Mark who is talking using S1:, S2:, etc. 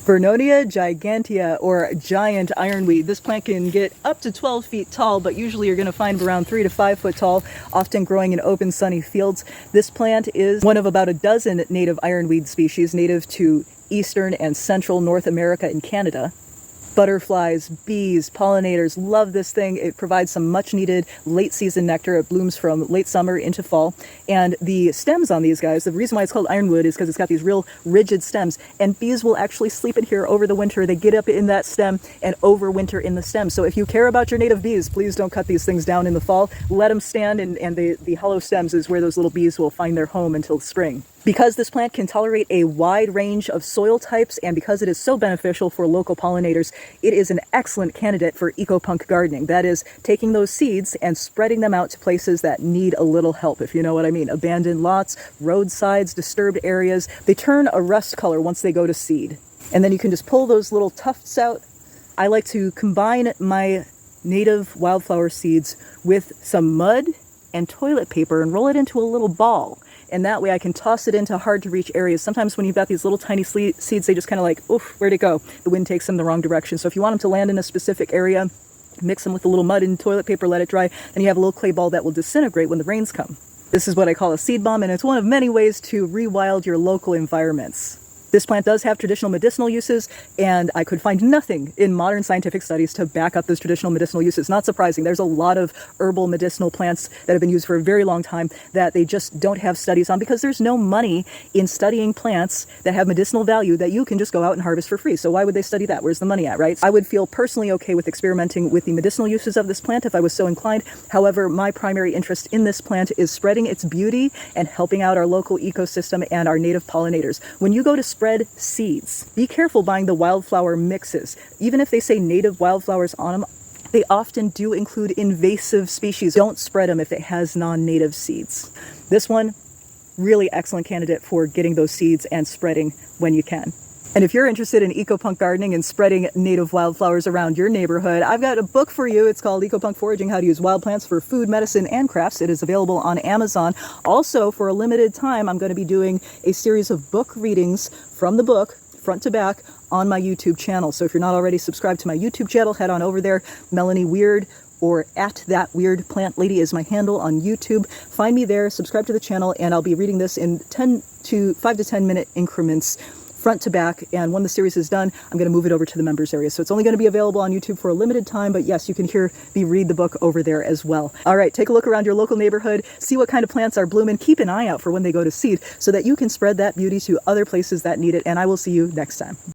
S1: Vernonia gigantea, or giant ironweed. This plant can get up to 12 feet tall, but usually you're going to find around 3 to 5 foot tall, often growing in open sunny fields. This plant is one of about a dozen native ironweed species native to eastern and central North America and Canada. Butterflies, bees, pollinators love this thing. It provides some much needed late season nectar. It blooms from late summer into fall. And the stems on these guys, the reason why it's called ironwood is because it's got these real rigid stems, and bees will actually sleep in here over the winter. They get up in that stem and overwinter in the stem. So if you care about your native bees, please don't cut these things down in the fall. Let them stand, and the hollow stems is where those little bees will find their home until spring. Because this plant can tolerate a wide range of soil types, and because it is so beneficial for local pollinators, it is an excellent candidate for eco-punk gardening. That is, taking those seeds and spreading them out to places that need a little help, if you know what I mean. Abandoned lots, roadsides, disturbed areas. They turn a rust color once they go to seed. And then you can just pull those little tufts out. I like to combine my native wildflower seeds with some mud and toilet paper and roll it into a little ball. And that way I can toss it into hard to reach areas. Sometimes when you've got these little tiny seeds, they just kind of like, oof, where'd it go? The wind takes them the wrong direction. So if you want them to land in a specific area, mix them with a little mud and toilet paper, let it dry, and you have a little clay ball that will disintegrate when the rains come. This is what I call a seed bomb, and it's one of many ways to rewild your local environments. This plant does have traditional medicinal uses, and I could find nothing in modern scientific studies to back up those traditional medicinal uses. Not surprising. There's a lot of herbal medicinal plants that have been used for a very long time that they just don't have studies on, because there's no money in studying plants that have medicinal value that you can just go out and harvest for free. So why would they study that? Where's the money at, right? I would feel personally okay with experimenting with the medicinal uses of this plant if I was so inclined. However, my primary interest in this plant is spreading its beauty and helping out our local ecosystem and our native pollinators. When you go to spread seeds, be careful buying the wildflower mixes. Even if they say native wildflowers on them, they often do include invasive species. Don't spread them if it has non-native seeds. This one, really excellent candidate for getting those seeds and spreading when you can. And if you're interested in eco-punk gardening and spreading native wildflowers around your neighborhood, I've got a book for you. It's called Eco-Punk Foraging: How to Use Wild Plants for Food, Medicine, and Crafts. It is available on Amazon. Also, for a limited time, I'm going to be doing a series of book readings from the book, front to back, on my YouTube channel. So if you're not already subscribed to my YouTube channel, head on over there. Melanie Weird, or @ThatWeirdPlantLady is my handle on YouTube. Find me there, subscribe to the channel, and I'll be reading this in 5 to 10 minute increments, front to back. And when the series is done, I'm going to move it over to the members area. So it's only going to be available on YouTube for a limited time, but yes, you can hear me read the book over there as well. All right, take a look around your local neighborhood, see what kind of plants are blooming, keep an eye out for when they go to seed so that you can spread that beauty to other places that need it, and I will see you next time.